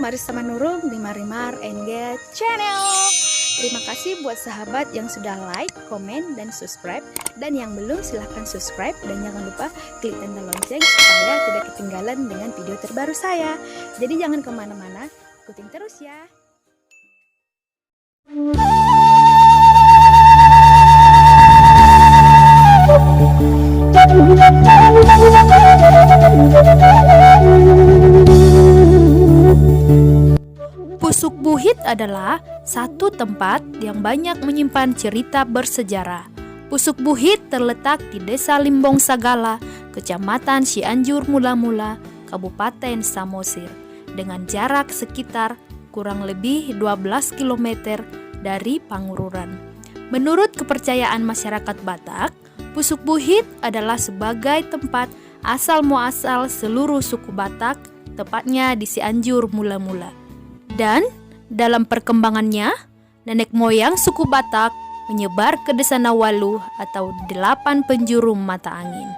Marissa Manurung di Marimar NG Channel. Terima kasih buat sahabat yang sudah like, komen, dan subscribe. Dan yang belum silahkan subscribe dan jangan lupa klik tanda lonceng supaya tidak ketinggalan dengan video terbaru saya. Jadi jangan kemana-mana, ikutin terus ya. Pusuk Buhit adalah satu tempat yang banyak menyimpan cerita bersejarah. Pusuk Buhit terletak di Desa Limbong Sagala, Kecamatan Cianjur Mula-Mula, Kabupaten Samosir, dengan jarak sekitar kurang lebih 12 km dari Pangururan. Menurut kepercayaan masyarakat Batak, Pusuk Buhit adalah sebagai tempat asal-muasal seluruh suku Batak, tepatnya di Cianjur Mula-Mula. Dan dalam perkembangannya, nenek moyang suku Batak menyebar ke Desa Nawalu atau 8 penjuru mata angin.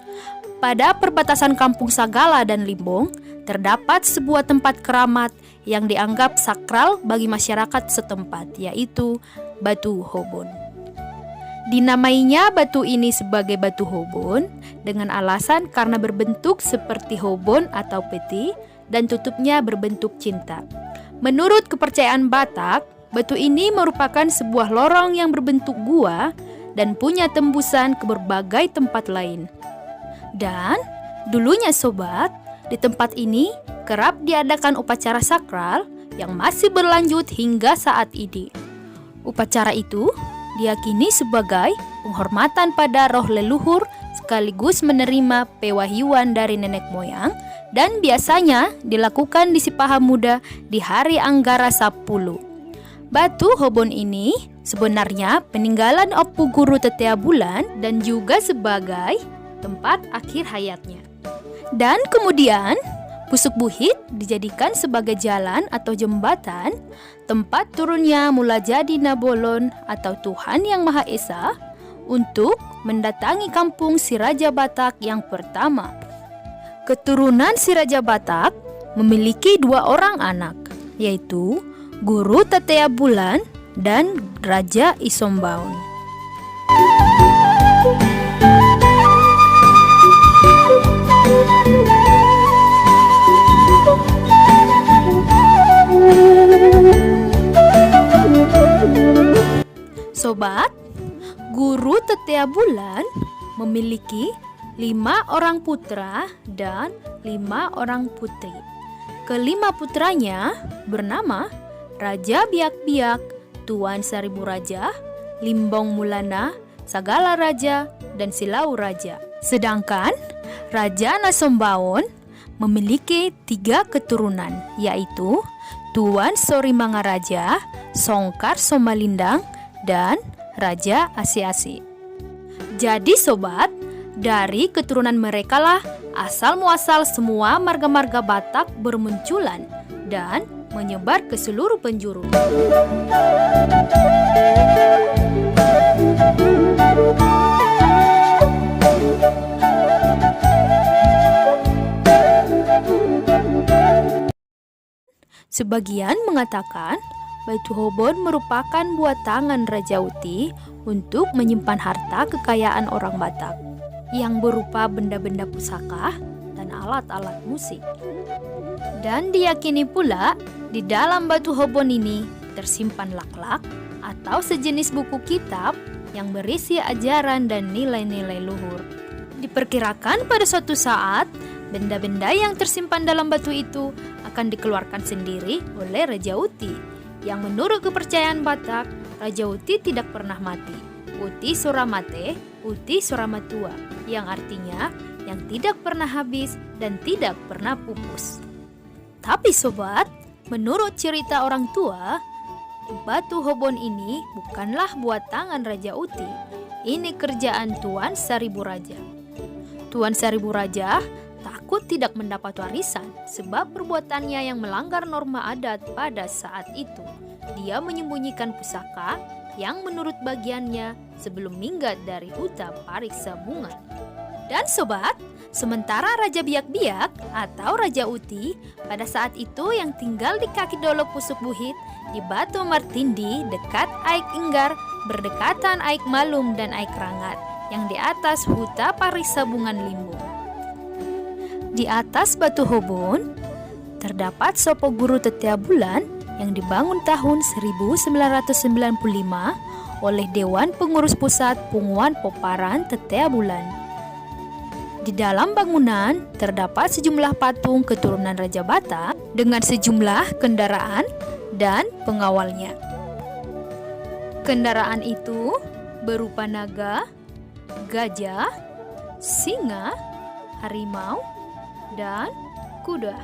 Pada perbatasan Kampung Sagala dan Limbong, terdapat sebuah tempat keramat yang dianggap sakral bagi masyarakat setempat, yaitu Batu Hobon. Dinamainya batu ini sebagai Batu Hobon dengan alasan karena berbentuk seperti hobon atau peti dan tutupnya berbentuk cinta. Menurut kepercayaan Batak, batu ini merupakan sebuah lorong yang berbentuk gua dan punya tembusan ke berbagai tempat lain. Dan dulunya sobat, di tempat ini kerap diadakan upacara sakral yang masih berlanjut hingga saat ini. Upacara itu diyakini sebagai penghormatan pada roh leluhur sekaligus menerima pewahyuan dari nenek moyang dan biasanya dilakukan di Sipahamuda di hari Anggara 10. Batu Hobon ini sebenarnya peninggalan Opu Guru Tetea Bulan dan juga sebagai tempat akhir hayatnya. Dan kemudian Pusuk Buhit dijadikan sebagai jalan atau jembatan tempat turunnya Mula Jadi Nabolon atau Tuhan Yang Maha Esa untuk mendatangi kampung si Raja Batak yang pertama. Keturunan si Raja Batak memiliki 2 orang anak, yaitu Guru Tetea Bulan dan Raja Isombaun. Sobat, Guru Tetea Bulan memiliki 5 orang putra dan 5 orang putri. Kelima putranya bernama Raja Biak-Biak, Tuan Seribu Raja, Limbong Mulana, Sagala Raja, dan Silau Raja. Sedangkan Raja Nasombaon memiliki 3 keturunan, yaitu Tuan Sorimangaraja, Songkar Somalindang, dan Raja Asi-Asi. Jadi sobat, dari keturunan mereka lah asal-muasal semua marga-marga Batak bermunculan dan menyebar ke seluruh penjuru. Sebagian mengatakan Batu Hobon merupakan buatan Raja Uti untuk menyimpan harta kekayaan orang Batak yang berupa benda-benda pusaka dan alat-alat musik. Dan diyakini pula di dalam Batu Hobon ini tersimpan laklak atau sejenis buku kitab yang berisi ajaran dan nilai-nilai luhur. Diperkirakan pada suatu saat benda-benda yang tersimpan dalam batu itu akan dikeluarkan sendiri oleh Raja Uti, yang menurut kepercayaan Batak, Raja Uti tidak pernah mati. Uti Suramate, Uti Suramatua, yang artinya yang tidak pernah habis dan tidak pernah pupus. Tapi sobat, menurut cerita orang tua, Batu Hobon ini bukanlah buatan Raja Uti. Ini kerjaan Tuan Seribu Raja. Tuan Seribu Raja takut tidak mendapat warisan sebab perbuatannya yang melanggar norma adat pada saat itu. Dia menyembunyikan pusaka yang menurut bagiannya sebelum minggat dari huta Pariksa Bunga. Dan sobat, sementara Raja Biak-Biak atau Raja Uti pada saat itu yang tinggal di kaki Dolok Pusuk Buhit di Batu Martindi dekat Aik Enggar berdekatan Aik Malum dan Aik Rangat yang di atas Huta Parisa Bungan Limbung. Di atas Batu Hobon terdapat Sopo Guru Tetea Bulan yang dibangun tahun 1995 oleh Dewan Pengurus Pusat Punguan Poparan Tetea Bulan. Di dalam bangunan terdapat sejumlah patung keturunan Raja Batak dengan sejumlah kendaraan dan pengawalnya. Kendaraan itu berupa naga, gajah, singa, harimau, dan kuda.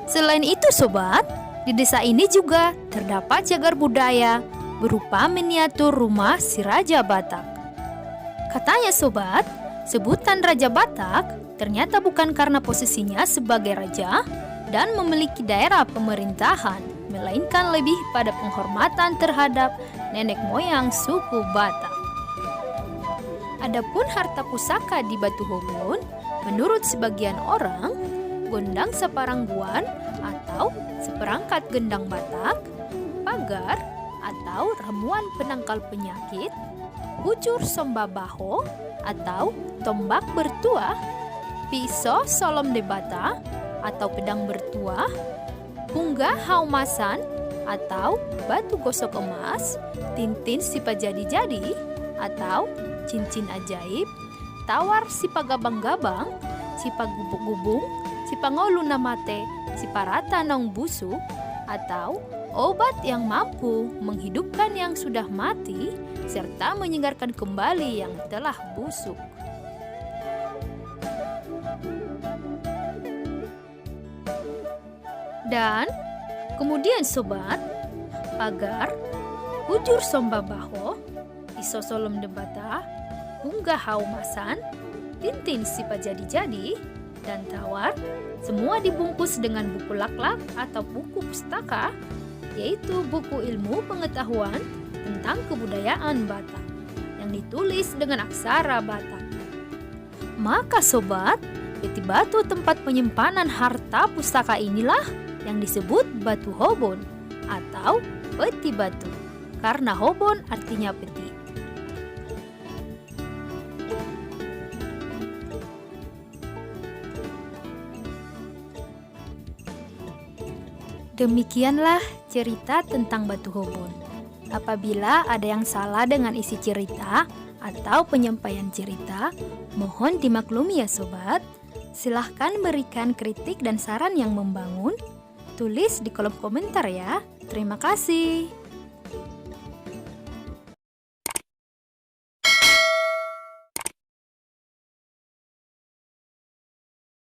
Selain itu sobat, di desa ini juga terdapat cagar budaya berupa miniatur rumah si Raja Batak. Katanya sobat, sebutan Raja Batak ternyata bukan karena posisinya sebagai raja dan memiliki daerah pemerintahan, melainkan lebih pada penghormatan terhadap nenek moyang suku Batak. Adapun harta pusaka di Batu Hobon, menurut sebagian orang, gondang separangguan atau seperangkat gendang Batak, pagar atau ramuan penangkal penyakit, bucur sombabaho atau tombak bertuah, pisau solom debata atau pedang bertuah, punggah haumasan atau batu gosok emas, tintin sipa jadi-jadi atau cincin ajaib, tawar sipa gabang-gabang, sipa gubuk-gubung, sipa ngolu namate, sipa rata naung busuk, atau obat yang mampu menghidupkan yang sudah mati serta menyegarkan kembali yang telah busuk. Dan kemudian sobat, pagar, bujur sombabaho, iso solom debata, punggah haumasan, tintin sipa jadi-jadi, dan tawar, semua dibungkus dengan buku laklak atau buku pustaka, yaitu buku ilmu pengetahuan tentang kebudayaan Batak yang ditulis dengan aksara Batak. Maka sobat, peti batu tempat penyimpanan harta pustaka inilah yang disebut Batu Hobon atau peti batu, karena Hobon artinya peti. Demikianlah cerita tentang Batu Hobon. Apabila ada yang salah dengan isi cerita atau penyampaian cerita, mohon dimaklumi ya sobat. Silahkan berikan kritik dan saran yang membangun. Tulis di kolom komentar ya. Terima kasih.